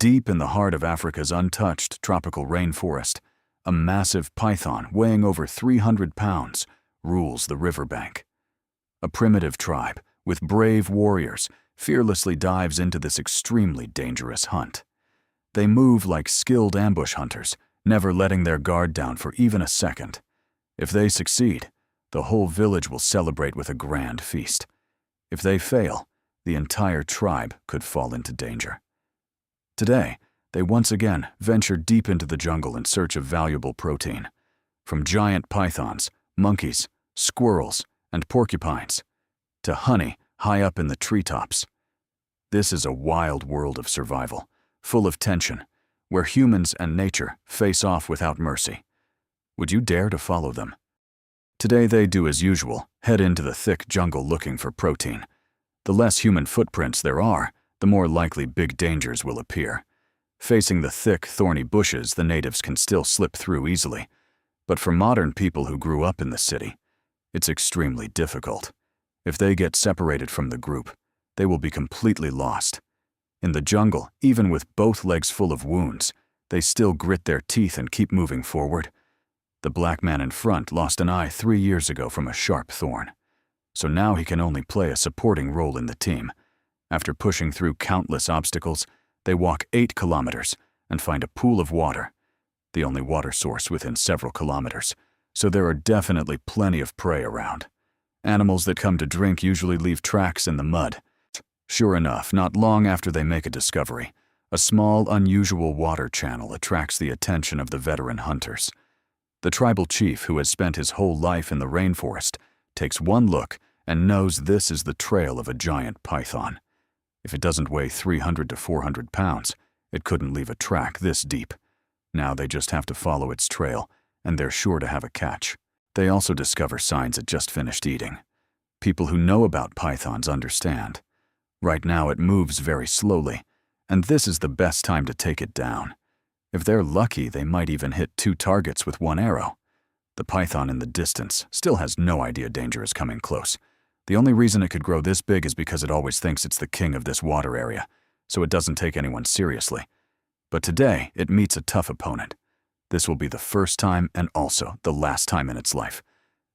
Deep in the heart of Africa's untouched tropical rainforest, a massive python weighing over 300 pounds rules the riverbank. A primitive tribe with brave warriors fearlessly dives into this extremely dangerous hunt. They move like skilled ambush hunters, never letting their guard down for even a second. If they succeed, the whole village will celebrate with a grand feast. If they fail, the entire tribe could fall into danger. Today, they once again venture deep into the jungle in search of valuable protein. From giant pythons, monkeys, squirrels, and porcupines, to honey high up in the treetops. This is a wild world of survival, full of tension, where humans and nature face off without mercy. Would you dare to follow them? Today they do as usual, head into the thick jungle looking for protein. The less human footprints there are, the more likely big dangers will appear. Facing the thick, thorny bushes, the natives can still slip through easily. But for modern people who grew up in the city, it's extremely difficult. If they get separated from the group, they will be completely lost. In the jungle, even with both legs full of wounds, they still grit their teeth and keep moving forward. The black man in front lost an eye 3 years ago from a sharp thorn. So now he can only play a supporting role in the team. After pushing through countless obstacles, they walk 8 kilometers and find a pool of water, the only water source within several kilometers, so there are definitely plenty of prey around. Animals that come to drink usually leave tracks in the mud. Sure enough, not long after they make a discovery, a small, unusual water channel attracts the attention of the veteran hunters. The tribal chief, who has spent his whole life in the rainforest, takes one look and knows this is the trail of a giant python. If it doesn't weigh 300 to 400 pounds, it couldn't leave a track this deep. Now they just have to follow its trail, and they're sure to have a catch. They also discover signs it just finished eating. People who know about pythons understand. Right now it moves very slowly, and this is the best time to take it down. If they're lucky, they might even hit 2 targets with 1 arrow. The python in the distance still has no idea danger is coming close. The only reason it could grow this big is because it always thinks it's the king of this water area, so it doesn't take anyone seriously. But today, it meets a tough opponent. This will be the first time and also the last time in its life.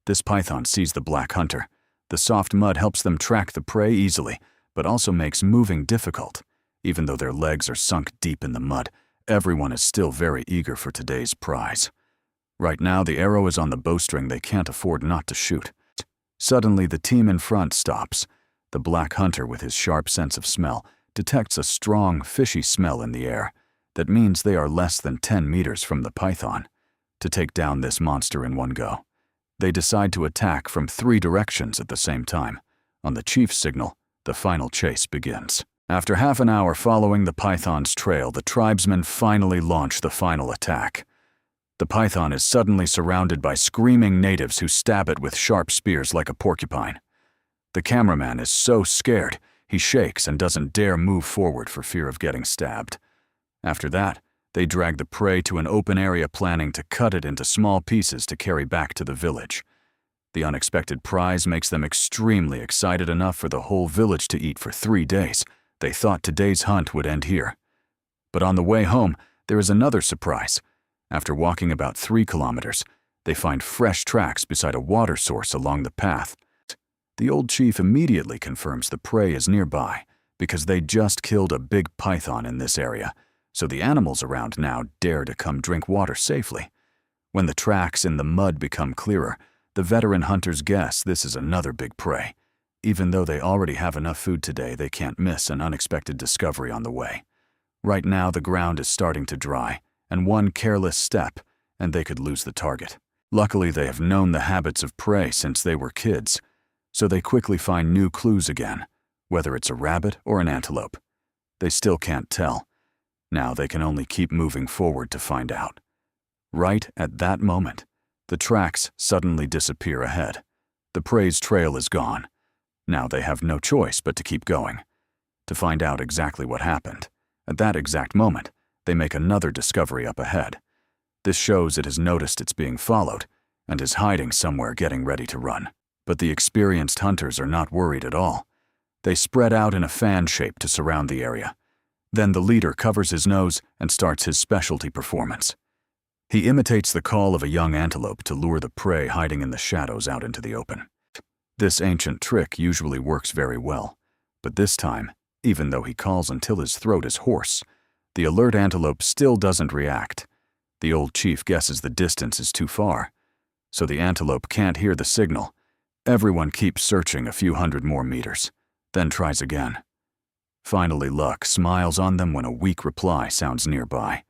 This python sees the black hunter. The soft mud helps them track the prey easily, but also makes moving difficult. Even though their legs are sunk deep in the mud, everyone is still very eager for today's prize. Right now, the arrow is on the bowstring they can't afford not to shoot. Suddenly, the team in front stops. The black hunter, with his sharp sense of smell, detects a strong, fishy smell in the air. That means they are less than 10 meters from the python. To take down this monster in one go, they decide to attack from 3 directions at the same time. On the chief's signal, the final chase begins. After half an hour following the python's trail, the tribesmen finally launch the final attack. The python is suddenly surrounded by screaming natives who stab it with sharp spears like a porcupine. The cameraman is so scared, he shakes and doesn't dare move forward for fear of getting stabbed. After that, they drag the prey to an open area, planning to cut it into small pieces to carry back to the village. The unexpected prize makes them extremely excited, enough for the whole village to eat for 3 days. They thought today's hunt would end here. But on the way home, there is another surprise. After walking about 3 kilometers, they find fresh tracks beside a water source along the path. The old chief immediately confirms the prey is nearby because they just killed a big python in this area, so the animals around now dare to come drink water safely. When the tracks in the mud become clearer, the veteran hunters guess this is another big prey. Even though they already have enough food today, they can't miss an unexpected discovery on the way. Right now, the ground is starting to dry, and one careless step, and they could lose the target. Luckily, they have known the habits of prey since they were kids, so they quickly find new clues again, whether it's a rabbit or an antelope. They still can't tell. Now they can only keep moving forward to find out. Right at that moment, the tracks suddenly disappear ahead. The prey's trail is gone. Now they have no choice but to keep going. To find out exactly what happened, at that exact moment, they make another discovery up ahead. This shows it has noticed it's being followed and is hiding somewhere, getting ready to run. But the experienced hunters are not worried at all. They spread out in a fan shape to surround the area. Then the leader covers his nose and starts his specialty performance. He imitates the call of a young antelope to lure the prey hiding in the shadows out into the open. This ancient trick usually works very well, but this time, even though he calls until his throat is hoarse, the alert antelope still doesn't react. The old chief guesses the distance is too far, so the antelope can't hear the signal. Everyone keeps searching a few hundred more meters, then tries again. Finally, luck smiles on them when a weak reply sounds nearby.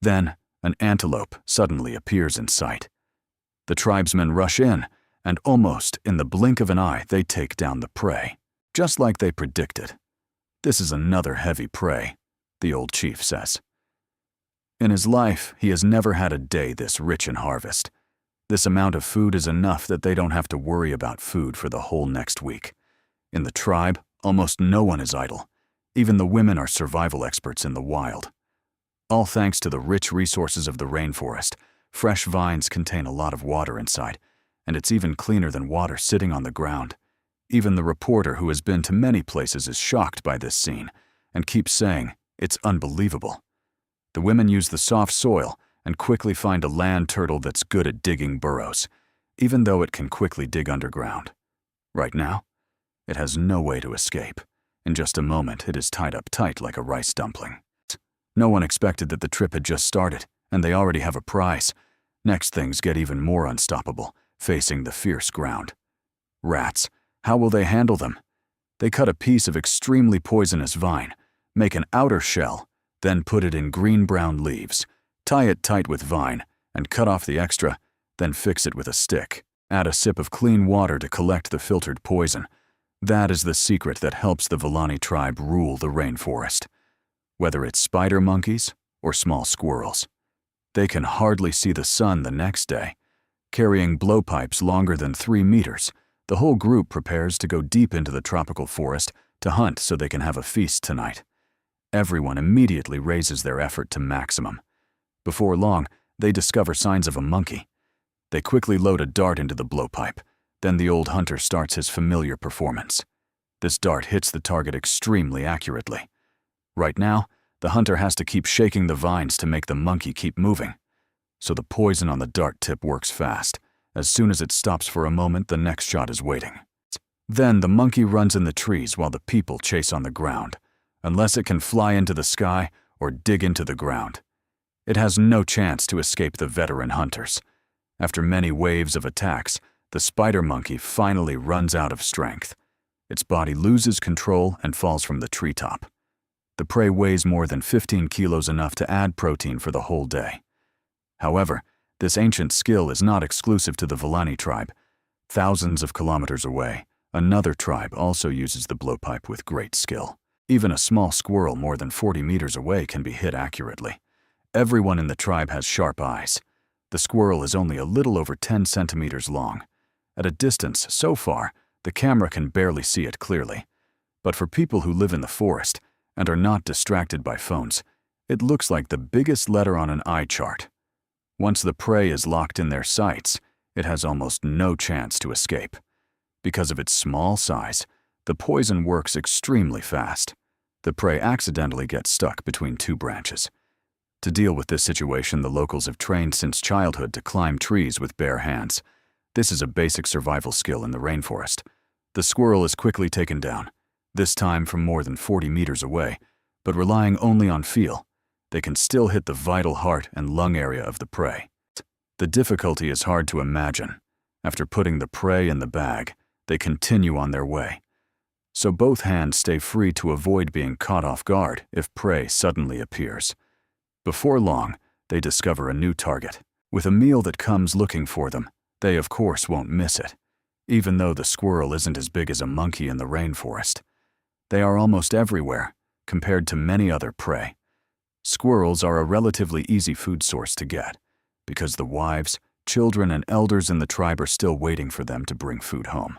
Then, an antelope suddenly appears in sight. The tribesmen rush in, and almost in the blink of an eye, they take down the prey, just like they predicted. This is another heavy prey, the old chief says. In his life, he has never had a day this rich in harvest. This amount of food is enough that they don't have to worry about food for the whole next week. In the tribe, almost no one is idle. Even the women are survival experts in the wild. All thanks to the rich resources of the rainforest, fresh vines contain a lot of water inside, and it's even cleaner than water sitting on the ground. Even the reporter who has been to many places is shocked by this scene and keeps saying, "It's unbelievable." The women use the soft soil and quickly find a land turtle that's good at digging burrows, even though it can quickly dig underground. Right now, it has no way to escape. In just a moment, it is tied up tight like a rice dumpling. No one expected that the trip had just started, and they already have a prize. Next, things get even more unstoppable, facing the fierce ground. Rats. How will they handle them? They cut a piece of extremely poisonous vine, make an outer shell, then put it in green-brown leaves, tie it tight with vine, and cut off the extra, then fix it with a stick. Add a sip of clean water to collect the filtered poison. That is the secret that helps the Villani tribe rule the rainforest. Whether it's spider monkeys or small squirrels, they can hardly see the sun the next day. Carrying blowpipes longer than 3 meters, the whole group prepares to go deep into the tropical forest to hunt so they can have a feast tonight. Everyone immediately raises their effort to maximum. Before long, they discover signs of a monkey. They quickly load a dart into the blowpipe. Then the old hunter starts his familiar performance. This dart hits the target extremely accurately. Right now, the hunter has to keep shaking the vines to make the monkey keep moving. So the poison on the dart tip works fast. As soon as it stops for a moment, the next shot is waiting. Then the monkey runs in the trees while the people chase on the ground, unless it can fly into the sky or dig into the ground. It has no chance to escape the veteran hunters. After many waves of attacks, the spider monkey finally runs out of strength. Its body loses control and falls from the treetop. The prey weighs more than 15 kilos, enough to add protein for the whole day. However, this ancient skill is not exclusive to the Villani tribe. Thousands of kilometers away, another tribe also uses the blowpipe with great skill. Even a small squirrel more than 40 meters away can be hit accurately. Everyone in the tribe has sharp eyes. The squirrel is only a little over 10 centimeters long. At a distance so far, the camera can barely see it clearly. But for people who live in the forest and are not distracted by phones, it looks like the biggest letter on an eye chart. Once the prey is locked in their sights, it has almost no chance to escape. Because of its small size, the poison works extremely fast. The prey accidentally gets stuck between 2 branches. To deal with this situation, the locals have trained since childhood to climb trees with bare hands. This is a basic survival skill in the rainforest. The squirrel is quickly taken down, this time from more than 40 meters away, but relying only on feel. They can still hit the vital heart and lung area of the prey. The difficulty is hard to imagine. After putting the prey in the bag, they continue on their way. So both hands stay free to avoid being caught off guard if prey suddenly appears. Before long, they discover a new target. With a meal that comes looking for them, they of course won't miss it, even though the squirrel isn't as big as a monkey in the rainforest. They are almost everywhere, compared to many other prey. Squirrels are a relatively easy food source to get, because the wives, children, and elders in the tribe are still waiting for them to bring food home.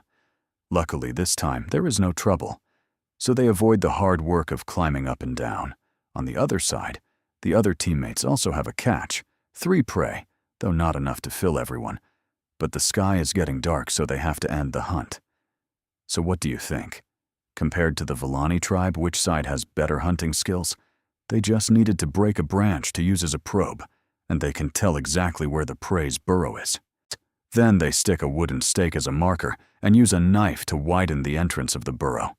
Luckily, this time, there is no trouble, so they avoid the hard work of climbing up and down. On the other side, the other teammates also have a catch, 3 prey, though not enough to fill everyone. But the sky is getting dark, so they have to end the hunt. So what do you think? Compared to the Villani tribe, which side has better hunting skills? They just needed to break a branch to use as a probe, and they can tell exactly where the prey's burrow is. Then they stick a wooden stake as a marker and use a knife to widen the entrance of the burrow.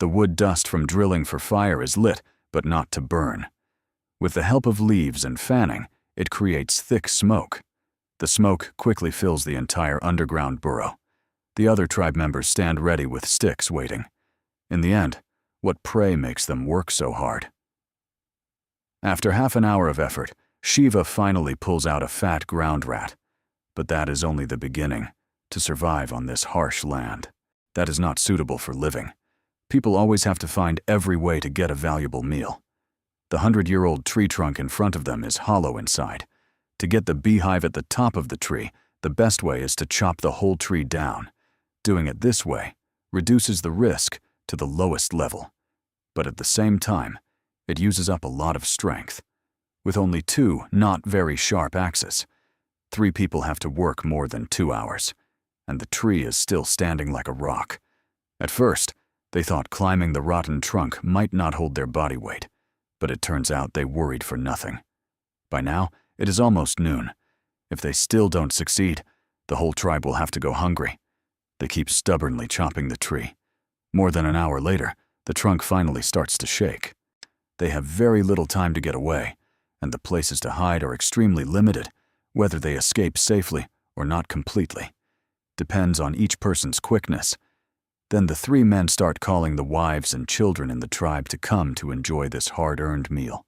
The wood dust from drilling for fire is lit, but not to burn. With the help of leaves and fanning, it creates thick smoke. The smoke quickly fills the entire underground burrow. The other tribe members stand ready with sticks waiting. In the end, what prey makes them work so hard? After half an hour of effort, Shiva finally pulls out a fat ground rat. But that is only the beginning. To survive on this harsh land, that is not suitable for living. People always have to find every way to get a valuable meal. The 100-year-old tree trunk in front of them is hollow inside. To get the beehive at the top of the tree, the best way is to chop the whole tree down. Doing it this way reduces the risk to the lowest level. But at the same time, it uses up a lot of strength. With only 2 not very sharp axes, 3 people have to work more than 2 hours, and the tree is still standing like a rock. At first, they thought climbing the rotten trunk might not hold their body weight, but it turns out they worried for nothing. By now, it is almost noon. If they still don't succeed, the whole tribe will have to go hungry. They keep stubbornly chopping the tree. More than an hour later, the trunk finally starts to shake. They have very little time to get away, and the places to hide are extremely limited, whether they escape safely or not completely. Depends on each person's quickness. Then the 3 men start calling the wives and children in the tribe to come to enjoy this hard-earned meal.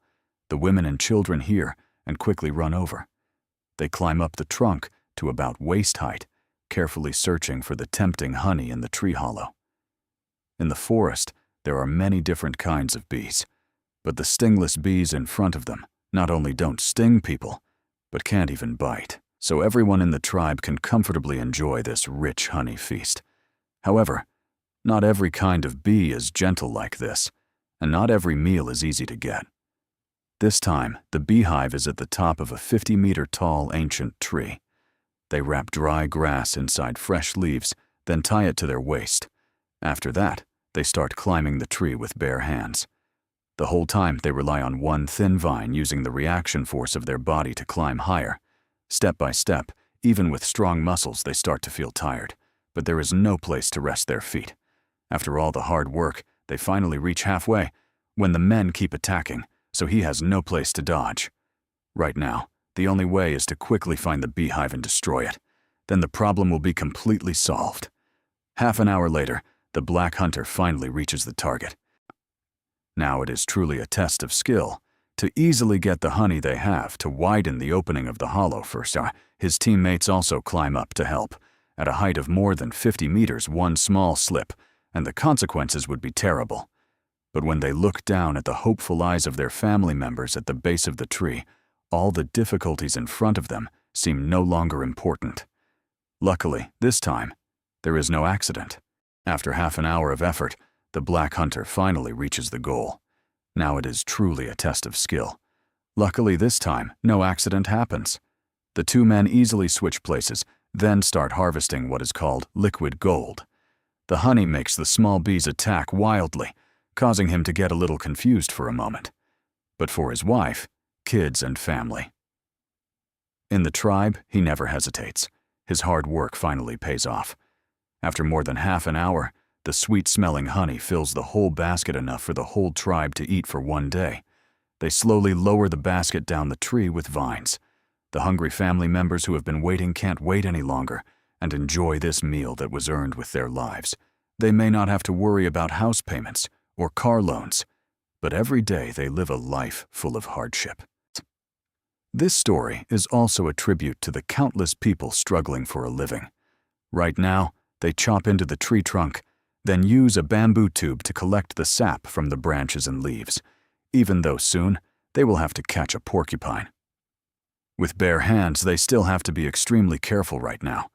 The women and children hear and quickly run over. They climb up the trunk to about waist height, carefully searching for the tempting honey in the tree hollow. In the forest, there are many different kinds of bees, but the stingless bees in front of them not only don't sting people, but can't even bite, so everyone in the tribe can comfortably enjoy this rich honey feast. However, not every kind of bee is gentle like this, and not every meal is easy to get. This time, the beehive is at the top of a 50-meter-tall ancient tree. They wrap dry grass inside fresh leaves, then tie it to their waist. After that, they start climbing the tree with bare hands. The whole time, they rely on one thin vine using the reaction force of their body to climb higher. Step by step, even with strong muscles, they start to feel tired, but there is no place to rest their feet. After all the hard work, they finally reach halfway, when the men keep attacking, so he has no place to dodge. Right now, the only way is to quickly find the beehive and destroy it. Then the problem will be completely solved. Half an hour later, the black hunter finally reaches the target. Now it is truly a test of skill. To easily get the honey they have to widen the opening of the hollow first, his teammates also climb up to help. At a height of more than 50 meters, one small slip, and the consequences would be terrible. But when they look down at the hopeful eyes of their family members at the base of the tree, all the difficulties in front of them seem no longer important. Luckily, this time, there is no accident. After half an hour of effort, the black hunter finally reaches the goal. Now it is truly a test of skill. Luckily this time, no accident happens. The 2 men easily switch places, then start harvesting what is called liquid gold. The honey makes the small bees attack wildly, causing him to get a little confused for a moment. But for his wife, kids, and family. In the tribe, he never hesitates. His hard work finally pays off. After more than half an hour, the sweet-smelling honey fills the whole basket, enough for the whole tribe to eat for one day. They slowly lower the basket down the tree with vines. The hungry family members who have been waiting can't wait any longer and enjoy this meal that was earned with their lives. They may not have to worry about house payments or car loans, but every day they live a life full of hardship. This story is also a tribute to the countless people struggling for a living. Right now, they chop into the tree trunk, then use a bamboo tube to collect the sap from the branches and leaves, even though soon they will have to catch a porcupine. With bare hands, they still have to be extremely careful right now.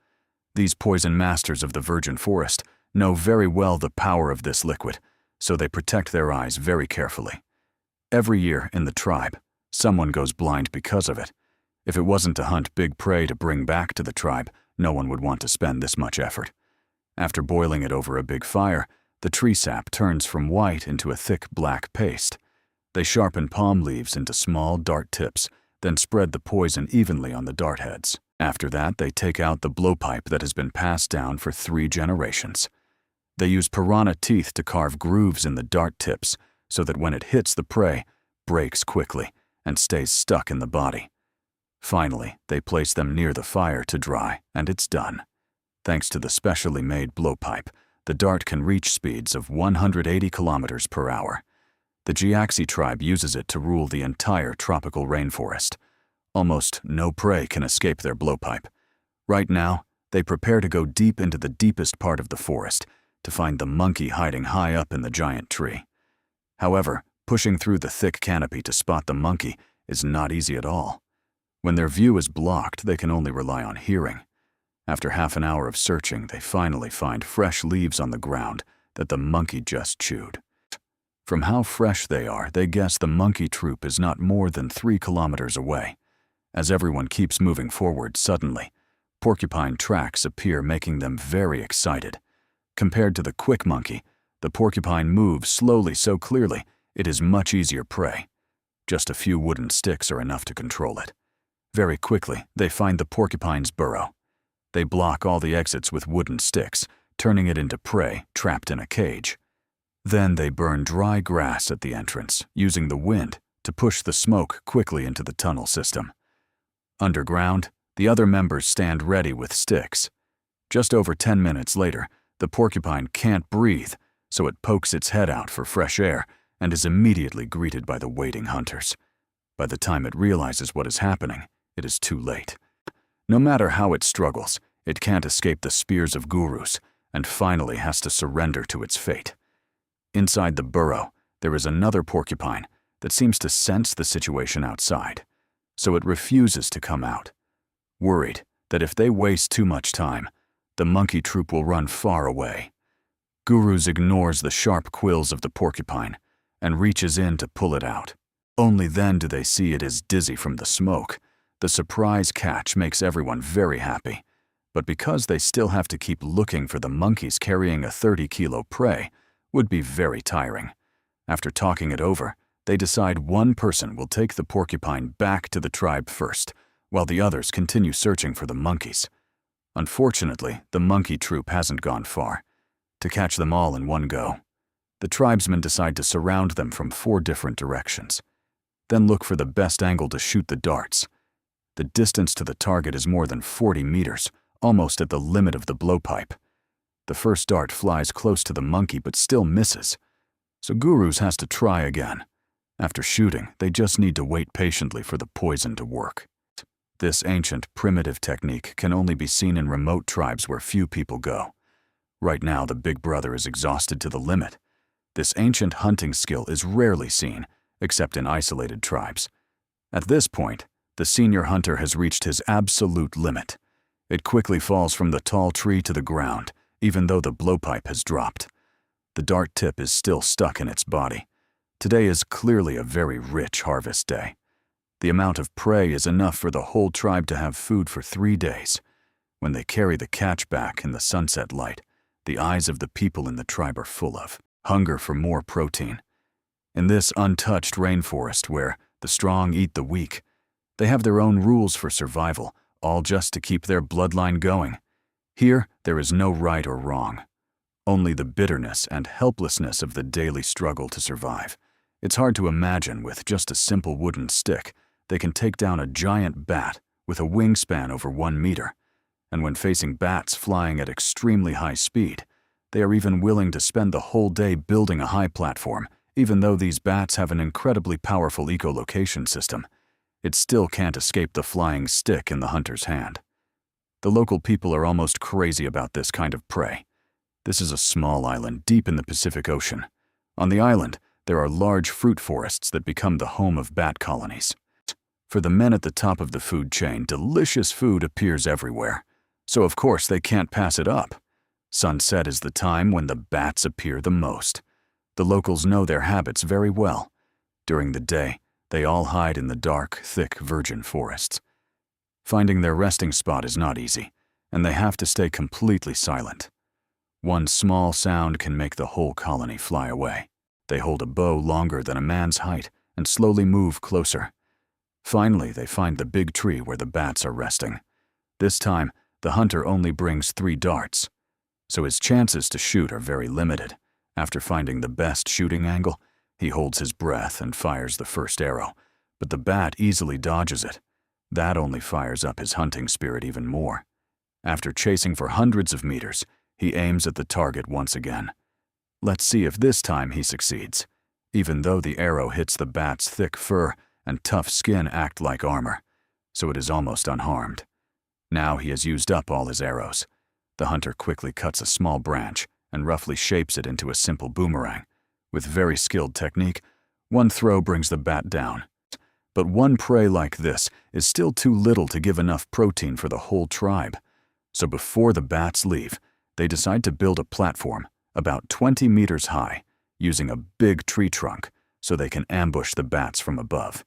These poison masters of the virgin forest know very well the power of this liquid, so they protect their eyes very carefully. Every year in the tribe, someone goes blind because of it. If it wasn't to hunt big prey to bring back to the tribe, no one would want to spend this much effort. After boiling it over a big fire, the tree sap turns from white into a thick black paste. They sharpen palm leaves into small dart tips, then spread the poison evenly on the dart heads. After that, they take out the blowpipe that has been passed down for 3 generations. They use piranha teeth to carve grooves in the dart tips so that when it hits the prey, breaks quickly and stays stuck in the body. Finally, they place them near the fire to dry, and it's done. Thanks to the specially made blowpipe, the dart can reach speeds of 180 kilometers per hour. The Jiaxi tribe uses it to rule the entire tropical rainforest. Almost no prey can escape their blowpipe. Right now, they prepare to go deep into the deepest part of the forest to find the monkey hiding high up in the giant tree. However, pushing through the thick canopy to spot the monkey is not easy at all. When their view is blocked, they can only rely on hearing. After half an hour of searching, they finally find fresh leaves on the ground that the monkey just chewed. From how fresh they are, they guess the monkey troop is not more than 3 kilometers away. As everyone keeps moving forward, suddenly, porcupine tracks appear, making them very excited. Compared to the quick monkey, the porcupine moves slowly so clearly it is much easier prey. Just a few wooden sticks are enough to control it. Very quickly, they find the porcupine's burrow. They block all the exits with wooden sticks, turning it into prey trapped in a cage. Then they burn dry grass at the entrance, using the wind to push the smoke quickly into the tunnel system. Underground, the other members stand ready with sticks. Just over 10 minutes later, the porcupine can't breathe, so it pokes its head out for fresh air and is immediately greeted by the waiting hunters. By the time it realizes what is happening, it is too late. No matter how it struggles, it can't escape the spears of gurus and finally has to surrender to its fate. Inside the burrow, there is another porcupine that seems to sense the situation outside, so it refuses to come out. Worried that if they waste too much time, the monkey troop will run far away. Gurus ignores the sharp quills of the porcupine and reaches in to pull it out. Only then do they see it is dizzy from the smoke. The surprise catch makes everyone very happy, but because they still have to keep looking for the monkeys carrying a 30-kilo prey, would be very tiring. After talking it over, they decide one person will take the porcupine back to the tribe first, while the others continue searching for the monkeys. Unfortunately, the monkey troop hasn't gone far. To catch them all in one go, the tribesmen decide to surround them from 4 different directions. Then look for the best angle to shoot the darts. The distance to the target is more than 40 meters, almost at the limit of the blowpipe. The first dart flies close to the monkey but still misses, so Gurus has to try again. After shooting, they just need to wait patiently for the poison to work. This ancient, primitive technique can only be seen in remote tribes where few people go. Right now, the big brother is exhausted to the limit. This ancient hunting skill is rarely seen, except in isolated tribes. At this point, the senior hunter has reached his absolute limit. It quickly falls from the tall tree to the ground, even though the blowpipe has dropped. The dart tip is still stuck in its body. Today is clearly a very rich harvest day. The amount of prey is enough for the whole tribe to have food for 3 days. When they carry the catch back in the sunset light, the eyes of the people in the tribe are full of hunger for more protein. In this untouched rainforest where the strong eat the weak, they have their own rules for survival, all just to keep their bloodline going. Here, there is no right or wrong. Only the bitterness and helplessness of the daily struggle to survive. It's hard to imagine with just a simple wooden stick, they can take down a giant bat with a wingspan over 1 meter. And when facing bats flying at extremely high speed, they are even willing to spend the whole day building a high platform, even though these bats have an incredibly powerful echolocation system. It still can't escape the flying stick in the hunter's hand. The local people are almost crazy about this kind of prey. This is a small island deep in the Pacific Ocean. On the island, there are large fruit forests that become the home of bat colonies. For the men at the top of the food chain, delicious food appears everywhere. So of course they can't pass it up. Sunset is the time when the bats appear the most. The locals know their habits very well. During the day, they all hide in the dark, thick virgin forests. Finding their resting spot is not easy, and they have to stay completely silent. One small sound can make the whole colony fly away. They hold a bow longer than a man's height and slowly move closer. Finally, they find the big tree where the bats are resting. This time, the hunter only brings 3 darts, so his chances to shoot are very limited. After finding the best shooting angle, he holds his breath and fires the first arrow, but the bat easily dodges it. That only fires up his hunting spirit even more. After chasing for hundreds of meters, he aims at the target once again. Let's see if this time he succeeds. Even though the arrow hits the bat's thick fur and tough skin act like armor, so it is almost unharmed. Now he has used up all his arrows. The hunter quickly cuts a small branch and roughly shapes it into a simple boomerang. With very skilled technique, one throw brings the bat down. But one prey like this is still too little to give enough protein for the whole tribe. So before the bats leave, they decide to build a platform about 20 meters high, using a big tree trunk so they can ambush the bats from above.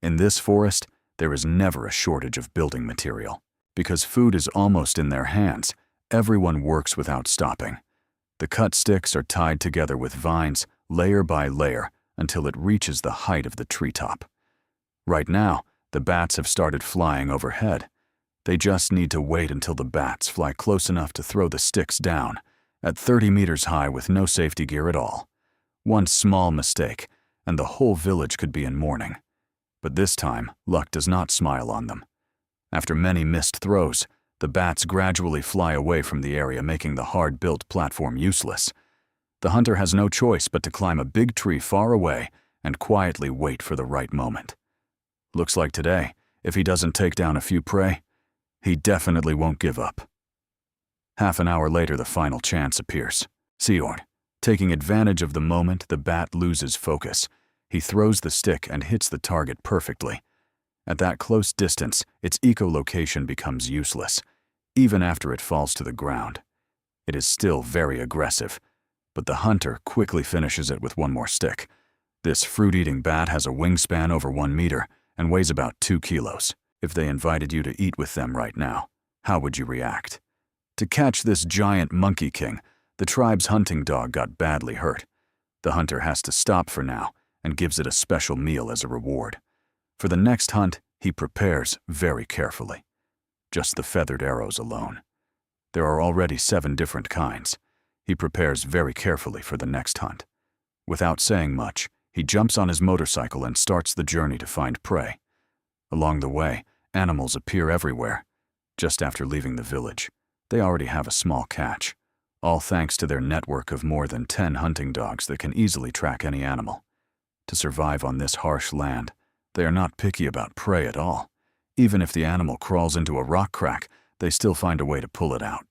In this forest, there is never a shortage of building material. Because food is almost in their hands, everyone works without stopping. The cut sticks are tied together with vines, layer by layer, until it reaches the height of the treetop. Right now, the bats have started flying overhead. They just need to wait until the bats fly close enough to throw the sticks down, at 30 meters high with no safety gear at all. One small mistake, and the whole village could be in mourning. But this time, luck does not smile on them. After many missed throws, the bats gradually fly away from the area, making the hard-built platform useless. The hunter has no choice but to climb a big tree far away and quietly wait for the right moment. Looks like today, if he doesn't take down a few prey, he definitely won't give up. Half an hour later, the final chance appears. Siord, taking advantage of the moment, the bat loses focus. He throws the stick and hits the target perfectly. At that close distance, its echolocation becomes useless, even after it falls to the ground. It is still very aggressive, but the hunter quickly finishes it with one more stick. This fruit-eating bat has a wingspan over 1 meter and weighs about 2 kilos. If they invited you to eat with them right now, how would you react? To catch this giant monkey king, the tribe's hunting dog got badly hurt. The hunter has to stop for now and gives it a special meal as a reward. For the next hunt, he prepares very carefully. Just the feathered arrows alone. There are already 7 different kinds. He prepares very carefully for the next hunt. Without saying much, he jumps on his motorcycle and starts the journey to find prey. Along the way, animals appear everywhere. Just after leaving the village, they already have a small catch, all thanks to their network of more than 10 hunting dogs that can easily track any animal. To survive on this harsh land, they are not picky about prey at all. Even if the animal crawls into a rock crack, they still find a way to pull it out.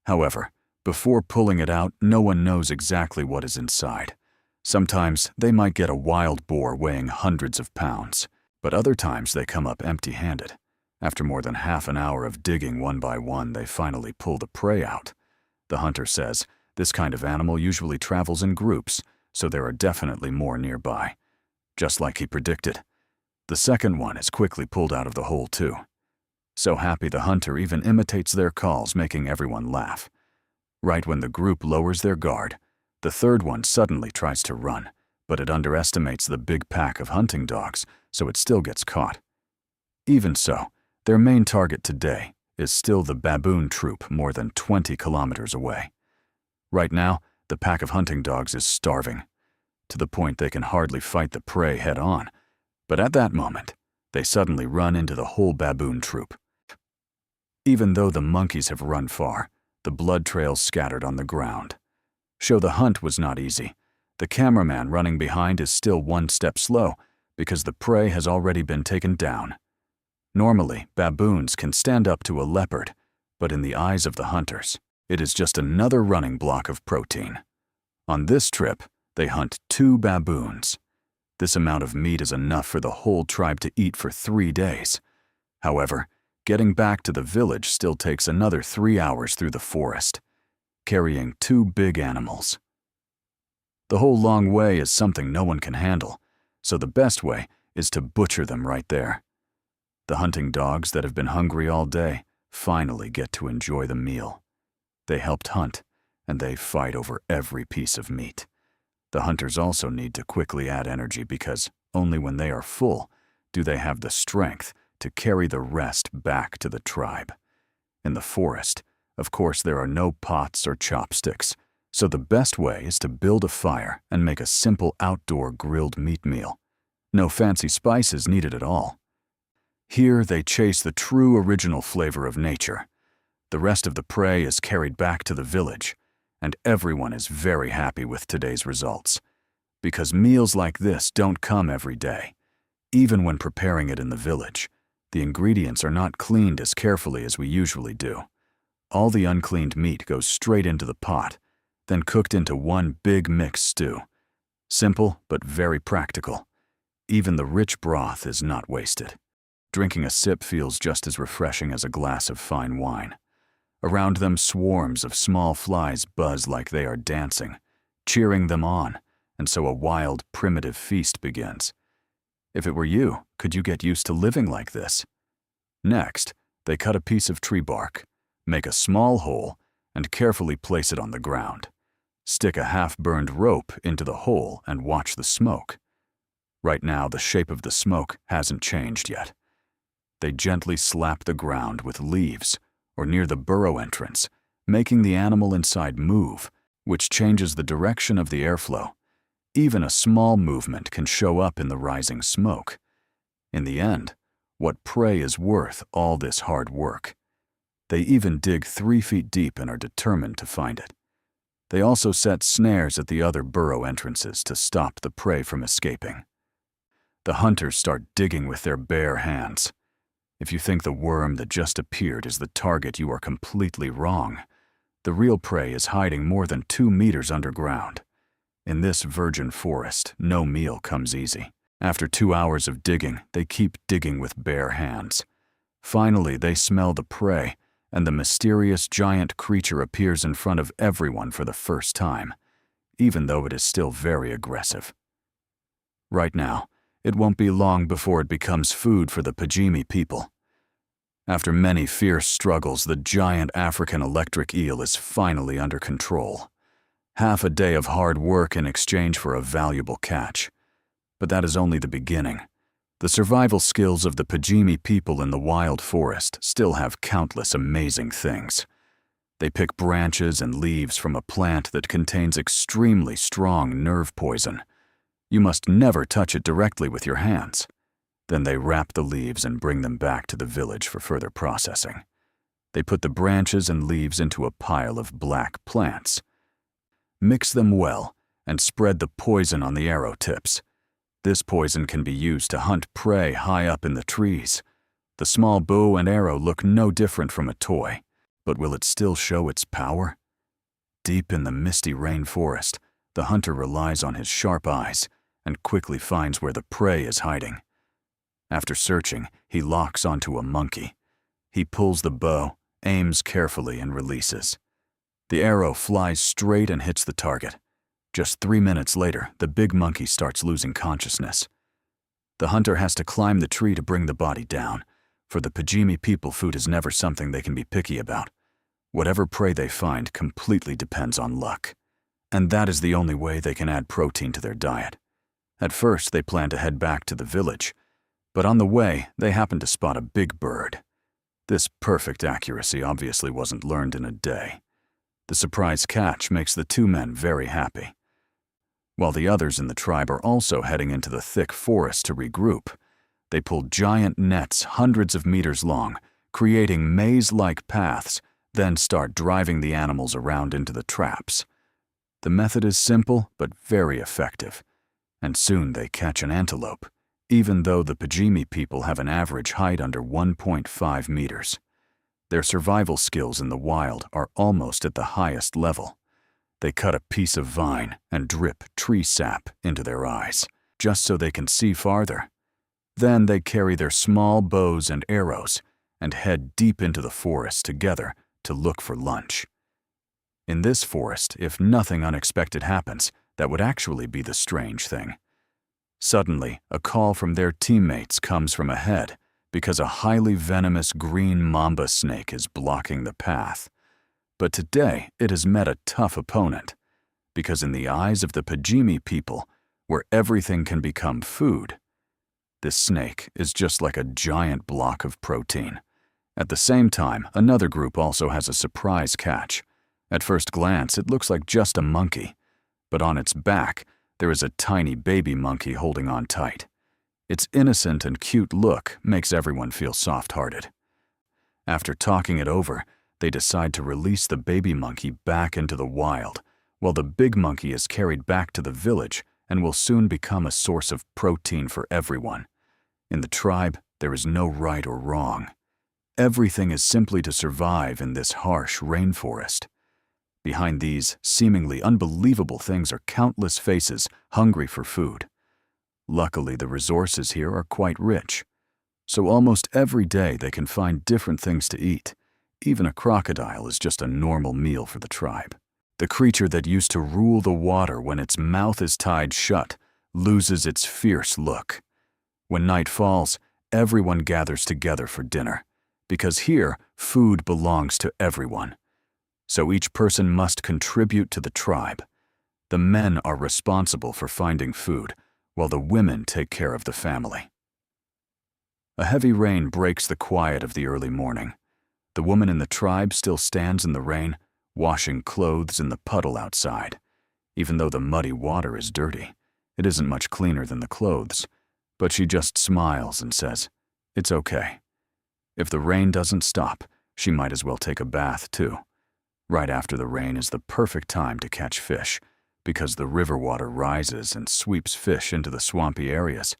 However, before pulling it out, no one knows exactly what is inside. Sometimes they might get a wild boar weighing hundreds of pounds, but other times they come up empty-handed. After more than half an hour of digging one by one, they finally pull the prey out. The hunter says this kind of animal usually travels in groups, so there are definitely more nearby. Just like he predicted. The second one is quickly pulled out of the hole too. So happy the hunter even imitates their calls, making everyone laugh. Right when the group lowers their guard, the third one suddenly tries to run, but it underestimates the big pack of hunting dogs, so it still gets caught. Even so, their main target today is still the baboon troop more than 20 kilometers away. Right now, the pack of hunting dogs is starving, to the point they can hardly fight the prey head-on. But at that moment, they suddenly run into the whole baboon troop. Even though the monkeys have run far, the blood trails scattered on the ground. Show the hunt was not easy. The cameraman running behind is still one step slow because the prey has already been taken down. Normally, baboons can stand up to a leopard, but in the eyes of the hunters, it is just another running block of protein. On this trip, they hunt 2 baboons. This amount of meat is enough for the whole tribe to eat for 3 days. However, getting back to the village still takes another 3 hours through the forest, carrying 2 big animals. The whole long way is something no one can handle, so the best way is to butcher them right there. The hunting dogs that have been hungry all day finally get to enjoy the meal. They helped hunt, and they fight over every piece of meat. The hunters also need to quickly add energy because only when they are full do they have the strength to carry the rest back to the tribe. In the forest, of course, there are no pots or chopsticks, so the best way is to build a fire and make a simple outdoor grilled meat meal. No fancy spices needed at all. Here they chase the true original flavor of nature. The rest of the prey is carried back to the village, and everyone is very happy with today's results. Because meals like this don't come every day. Even when preparing it in the village, the ingredients are not cleaned as carefully as we usually do. All the uncleaned meat goes straight into the pot, then cooked into one big mixed stew. Simple, but very practical. Even the rich broth is not wasted. Drinking a sip feels just as refreshing as a glass of fine wine. Around them, swarms of small flies buzz like they are dancing, cheering them on, and so a wild, primitive feast begins. If it were you, could you get used to living like this? Next, they cut a piece of tree bark, make a small hole, and carefully place it on the ground. Stick a half-burned rope into the hole and watch the smoke. Right now, the shape of the smoke hasn't changed yet. They gently slap the ground with leaves or near the burrow entrance, making the animal inside move, which changes the direction of the airflow. Even a small movement can show up in the rising smoke. In the end, what prey is worth all this hard work? They even dig 3 feet deep and are determined to find it. They also set snares at the other burrow entrances to stop the prey from escaping. The hunters start digging with their bare hands. If you think the worm that just appeared is the target, you are completely wrong. The real prey is hiding more than 2 meters underground. In this virgin forest, no meal comes easy. After 2 hours of digging, they keep digging with bare hands. Finally, they smell the prey, and the mysterious giant creature appears in front of everyone for the first time, even though it is still very aggressive. Right now, it won't be long before it becomes food for the Pajimi people. After many fierce struggles, the giant African electric eel is finally under control. Half a day of hard work in exchange for a valuable catch. But that is only the beginning. The survival skills of the Pajimi people in the wild forest still have countless amazing things. They pick branches and leaves from a plant that contains extremely strong nerve poison. You must never touch it directly with your hands. Then they wrap the leaves and bring them back to the village for further processing. They put the branches and leaves into a pile of black plants. Mix them well and spread the poison on the arrow tips. This poison can be used to hunt prey high up in the trees. The small bow and arrow look no different from a toy, but will it still show its power? Deep in the misty rainforest, the hunter relies on his sharp eyes and quickly finds where the prey is hiding. After searching, he locks onto a monkey. He pulls the bow, aims carefully, and releases. The arrow flies straight and hits the target. Just 3 minutes later, the big monkey starts losing consciousness. The hunter has to climb the tree to bring the body down. For the Pajimi people, food is never something they can be picky about. Whatever prey they find completely depends on luck. And that is the only way they can add protein to their diet. At first, they plan to head back to the village, but on the way, they happen to spot a big bird. This perfect accuracy obviously wasn't learned in a day. The surprise catch makes the 2 men very happy. While the others in the tribe are also heading into the thick forest to regroup, they pull giant nets hundreds of meters long, creating maze-like paths, then start driving the animals around into the traps. The method is simple but very effective, and soon they catch an antelope, even though the Pajimi people have an average height under 1.5 meters. Their survival skills in the wild are almost at the highest level. They cut a piece of vine and drip tree sap into their eyes, just so they can see farther. Then they carry their small bows and arrows and head deep into the forest together to look for lunch. In this forest, if nothing unexpected happens, that would actually be the strange thing. Suddenly, a call from their teammates comes from ahead because a highly venomous green mamba snake is blocking the path. But today, it has met a tough opponent, because in the eyes of the Pajimi people, where everything can become food, This snake is just like a giant block of protein. At the same time, another group also has a surprise catch. At first glance, it looks like just a monkey, but on its back, there is a tiny baby monkey holding on tight. Its innocent and cute look makes everyone feel soft-hearted. After talking it over, they decide to release the baby monkey back into the wild, while the big monkey is carried back to the village and will soon become a source of protein for everyone. In the tribe, there is no right or wrong. Everything is simply to survive in this harsh rainforest. Behind these seemingly unbelievable things are countless faces hungry for food. Luckily, the resources here are quite rich, so almost every day they can find different things to eat. Even a crocodile is just a normal meal for the tribe. The creature that used to rule the water when its mouth is tied shut loses its fierce look. When night falls, everyone gathers together for dinner, because here food belongs to everyone. So each person must contribute to the tribe. The men are responsible for finding food, while the women take care of the family. A heavy rain breaks the quiet of the early morning. The woman in the tribe still stands in the rain, washing clothes in the puddle outside. Even though the muddy water is dirty, it isn't much cleaner than the clothes, but she just smiles and says, "It's okay." If the rain doesn't stop, she might as well take a bath too. Right after the rain is the perfect time to catch fish, because the river water rises and sweeps fish into the swampy areas.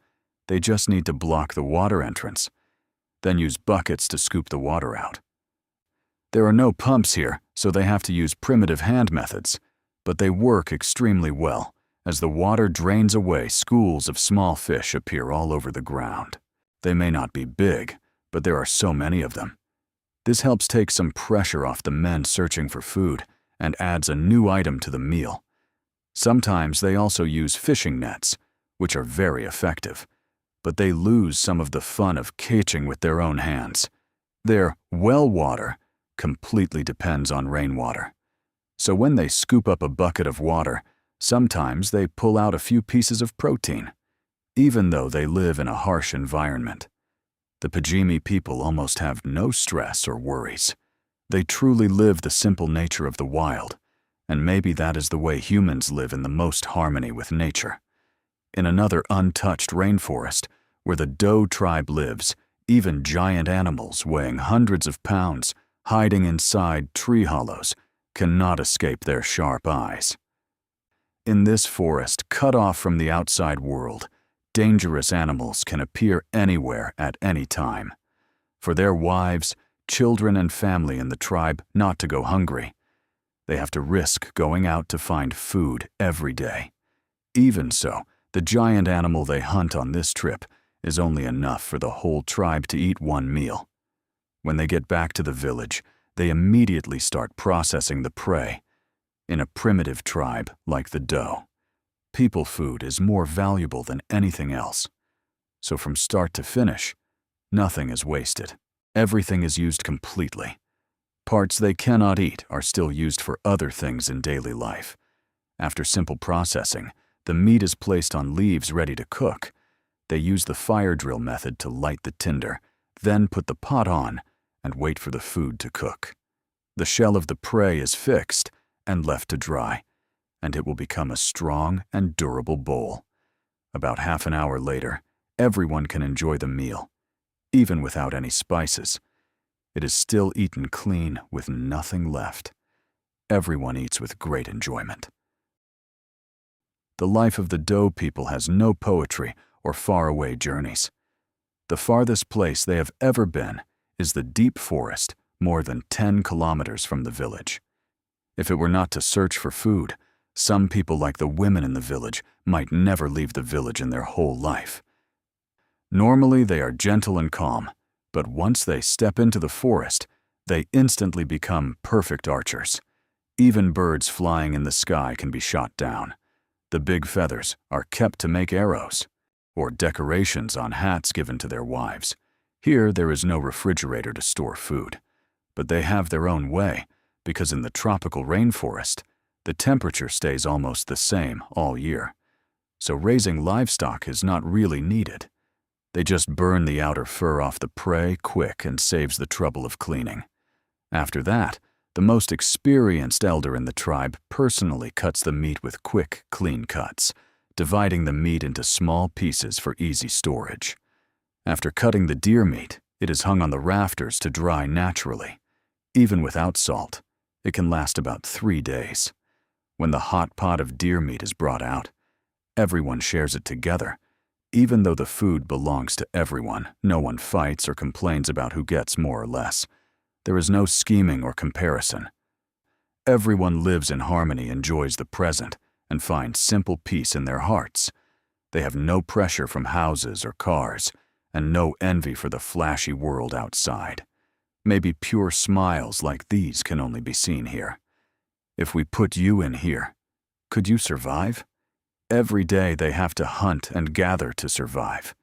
They just need to block the water entrance, then use buckets to scoop the water out. There are no pumps here, so they have to use primitive hand methods, but they work extremely well. As the water drains away, schools of small fish appear all over the ground. They may not be big, but there are so many of them. This helps take some pressure off the men searching for food and adds a new item to the meal. Sometimes they also use fishing nets, which are very effective, but they lose some of the fun of catching with their own hands. Their well water completely depends on rainwater. So when they scoop up a bucket of water, sometimes they pull out a few pieces of protein, even though they live in a harsh environment. The Pajimi people almost have no stress or worries. They truly live the simple nature of the wild, and maybe that is the way humans live in the most harmony with nature. In another untouched rainforest, where the Doe tribe lives, even giant animals weighing hundreds of pounds, hiding inside tree hollows, cannot escape their sharp eyes. In this forest, cut off from the outside world, dangerous animals can appear anywhere at any time. For their wives, children, and family in the tribe not to go hungry, they have to risk going out to find food every day. Even so, the giant animal they hunt on this trip is only enough for the whole tribe to eat one meal. When they get back to the village, they immediately start processing the prey. In a primitive tribe like the Doe, people food is more valuable than anything else. So from start to finish, nothing is wasted. Everything is used completely. Parts they cannot eat are still used for other things in daily life. After simple processing, the meat is placed on leaves ready to cook. They use the fire drill method to light the tinder, then put the pot on and wait for the food to cook. The shell of the prey is fixed and left to dry, and it will become a strong and durable bowl. About half an hour later, everyone can enjoy the meal, even without any spices. It is still eaten clean with nothing left. Everyone eats with great enjoyment. The life of the Doe people has no poetry or faraway journeys. The farthest place they have ever been is the deep forest, more than 10 kilometers from the village. If it were not to search for food, some people like the women in the village might never leave the village in their whole life. Normally they are gentle and calm, but once they step into the forest, they instantly become perfect archers. Even birds flying in the sky can be shot down. The big feathers are kept to make arrows, or decorations on hats given to their wives. Here there is no refrigerator to store food, but they have their own way, because in the tropical rainforest, the temperature stays almost the same all year. So raising livestock is not really needed. They just burn the outer fur off the prey quick and saves the trouble of cleaning. After that, the most experienced elder in the tribe personally cuts the meat with quick, clean cuts, dividing the meat into small pieces for easy storage. After cutting the deer meat, it is hung on the rafters to dry naturally. Even without salt, it can last about 3 days. When the hot pot of deer meat is brought out, everyone shares it together. Even though the food belongs to everyone, no one fights or complains about who gets more or less. There is no scheming or comparison. Everyone lives in harmony, enjoys the present, and finds simple peace in their hearts. They have no pressure from houses or cars, and no envy for the flashy world outside. Maybe pure smiles like these can only be seen here. If we put you in here, could you survive? Every day they have to hunt and gather to survive.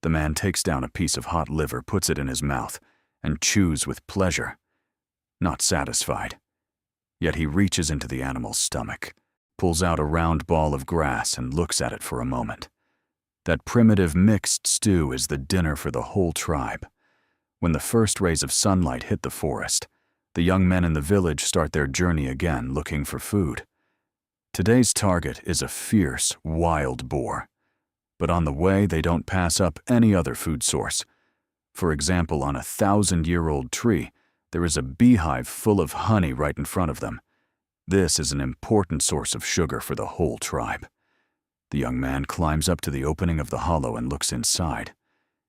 The man takes down a piece of hot liver, puts it in his mouth, and chews with pleasure. Not satisfied. Yet he reaches into the animal's stomach, pulls out a round ball of grass and looks at it for a moment. That primitive mixed stew is the dinner for the whole tribe. When the first rays of sunlight hit the forest, the young men in the village start their journey again looking for food. Today's target is a fierce, wild boar. But on the way, they don't pass up any other food source. For example, on a 1,000-year-old tree, there is a beehive full of honey right in front of them. This is an important source of sugar for the whole tribe. The young man climbs up to the opening of the hollow and looks inside.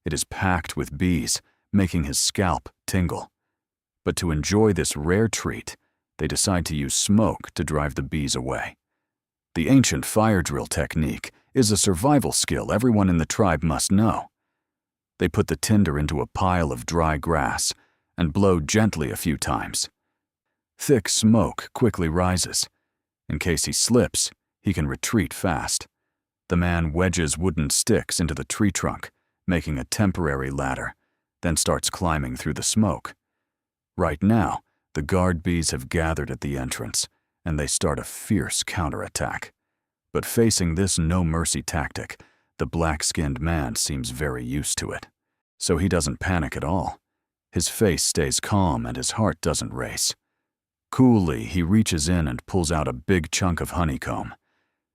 It is packed with bees, making his scalp tingle. But to enjoy this rare treat, they decide to use smoke to drive the bees away. The ancient fire drill technique is a survival skill everyone in the tribe must know. They put the tinder into a pile of dry grass and blow gently a few times. Thick smoke quickly rises. In case he slips, he can retreat fast. The man wedges wooden sticks into the tree trunk, making a temporary ladder, then starts climbing through the smoke. Right now, the guard bees have gathered at the entrance, and they start a fierce counterattack. But facing this no-mercy tactic, the black-skinned man seems very used to it. So he doesn't panic at all. His face stays calm and his heart doesn't race. Coolly, he reaches in and pulls out a big chunk of honeycomb.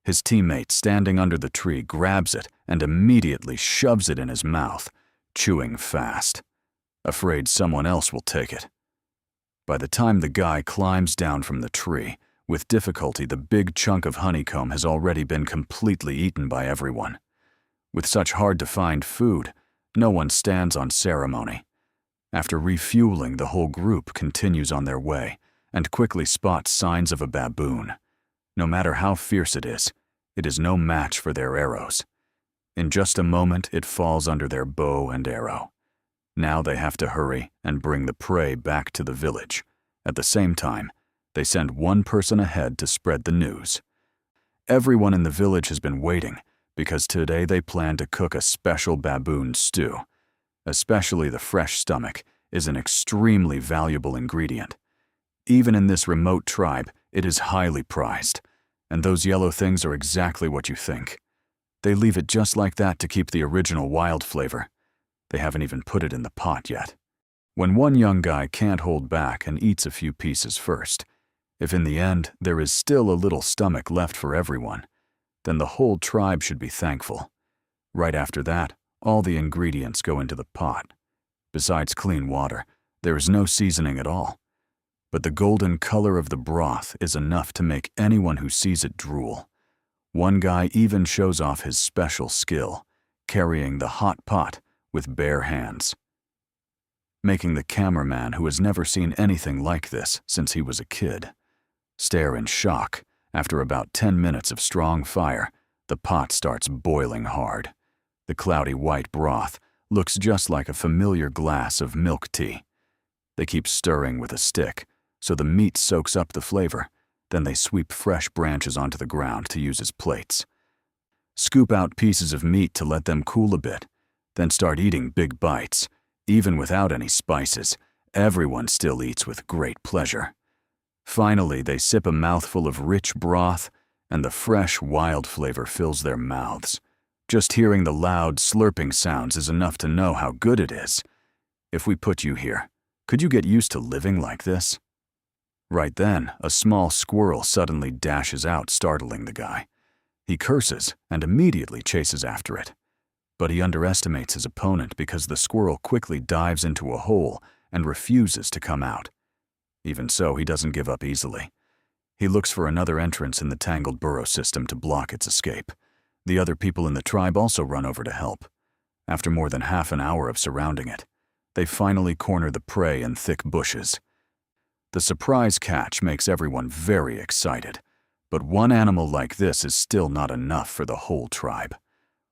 His teammate standing under the tree grabs it and immediately shoves it in his mouth, chewing fast, afraid someone else will take it. By the time the guy climbs down from the tree, with difficulty the big chunk of honeycomb has already been completely eaten by everyone. With such hard-to-find food, no one stands on ceremony. After refueling, the whole group continues on their way and quickly spots signs of a baboon. No matter how fierce it is no match for their arrows. In just a moment, it falls under their bow and arrow. Now they have to hurry and bring the prey back to the village. At the same time, they send one person ahead to spread the news. Everyone in the village has been waiting because today they plan to cook a special baboon stew. Especially the fresh stomach is an extremely valuable ingredient. Even in this remote tribe, it is highly prized, and those yellow things are exactly what you think. They leave it just like that to keep the original wild flavor. They haven't even put it in the pot yet. When one young guy can't hold back and eats a few pieces first, if in the end there is still a little stomach left for everyone, then the whole tribe should be thankful. Right after that, all the ingredients go into the pot. Besides clean water, there is no seasoning at all. But the golden color of the broth is enough to make anyone who sees it drool. One guy even shows off his special skill, carrying the hot pot with bare hands, making the cameraman, who has never seen anything like this since he was a kid, stare in shock. After about 10 minutes of strong fire, the pot starts boiling hard. The cloudy white broth looks just like a familiar glass of milk tea. They keep stirring with a stick, so the meat soaks up the flavor. Then they sweep fresh branches onto the ground to use as plates. Scoop out pieces of meat to let them cool a bit, then start eating big bites. Even without any spices, everyone still eats with great pleasure. Finally, they sip a mouthful of rich broth, and the fresh, wild flavor fills their mouths. Just hearing the loud, slurping sounds is enough to know how good it is. If we put you here, could you get used to living like this? Right then, a small squirrel suddenly dashes out, startling the guy. He curses and immediately chases after it. But he underestimates his opponent because the squirrel quickly dives into a hole and refuses to come out. Even so, he doesn't give up easily. He looks for another entrance in the tangled burrow system to block its escape. The other people in the tribe also run over to help. After more than half an hour of surrounding it, they finally corner the prey in thick bushes. The surprise catch makes everyone very excited, but one animal like this is still not enough for the whole tribe.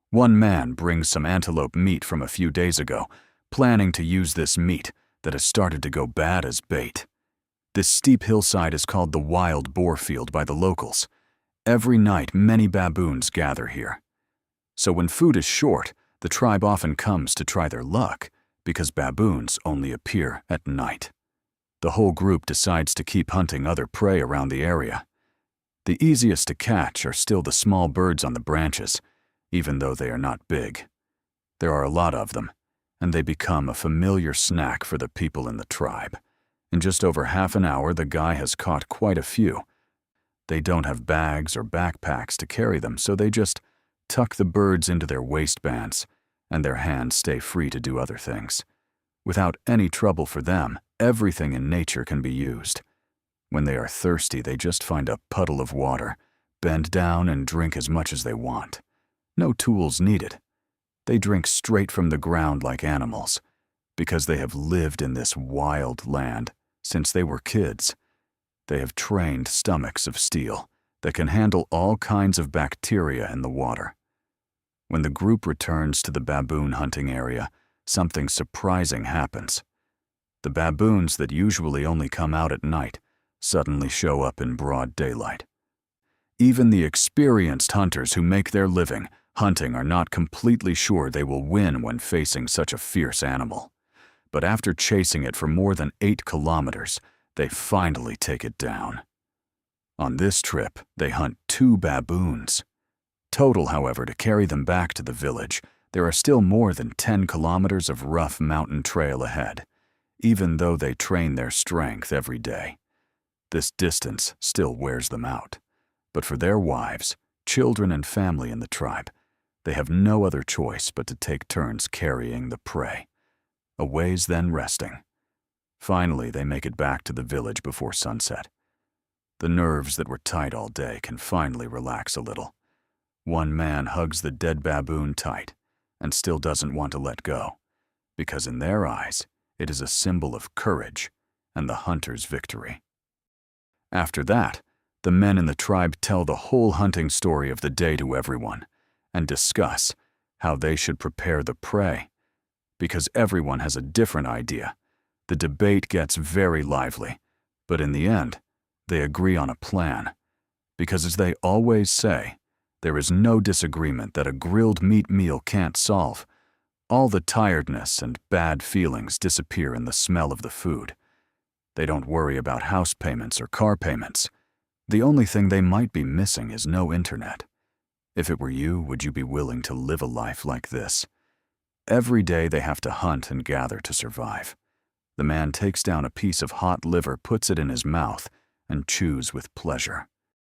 One man brings some antelope meat from a few days ago, planning to use this meat that has started to go bad as bait. This steep hillside is called the wild boar field by the locals. Every night, many baboons gather here. So when food is short, the tribe often comes to try their luck because baboons only appear at night. The whole group decides to keep hunting other prey around the area. The easiest to catch are still the small birds on the branches, even though they are not big. There are a lot of them, and they become a familiar snack for the people in the tribe. In just over half an hour, the guy has caught quite a few. They don't have bags or backpacks to carry them, so they just tuck the birds into their waistbands, and their hands stay free to do other things. Without any trouble for them, everything in nature can be used. When they are thirsty, they just find a puddle of water, bend down and drink as much as they want. No tools needed. They drink straight from the ground like animals, because they have lived in this wild land since they were kids. They have trained stomachs of steel that can handle all kinds of bacteria in the water. When the group returns to the baboon hunting area, something surprising happens. The baboons that usually only come out at night suddenly show up in broad daylight. Even the experienced hunters who make their living hunting are not completely sure they will win when facing such a fierce animal. But after chasing it for more than 8 kilometers, they finally take it down. On this trip, they hunt 2 baboons. Total, however, to carry them back to the village, there are still more than 10 kilometers of rough mountain trail ahead, even though they train their strength every day. This distance still wears them out. But for their wives, children, and family in the tribe, they have no other choice but to take turns carrying the prey. A ways then resting. Finally, they make it back to the village before sunset. The nerves that were tight all day can finally relax a little. One man hugs the dead baboon tight and still doesn't want to let go, because in their eyes, it is a symbol of courage and the hunter's victory. After that, the men in the tribe tell the whole hunting story of the day to everyone and discuss how they should prepare the prey. Because everyone has a different idea, the debate gets very lively, but in the end, they agree on a plan. Because as they always say, there is no disagreement that a grilled meat meal can't solve. All the tiredness and bad feelings disappear in the smell of the food. They don't worry about house payments or car payments. The only thing they might be missing is no internet. If it were you, would you be willing to live a life like this? Every day they have to hunt and gather to survive. The man takes down a piece of hot liver, puts it in his mouth, and chews with pleasure.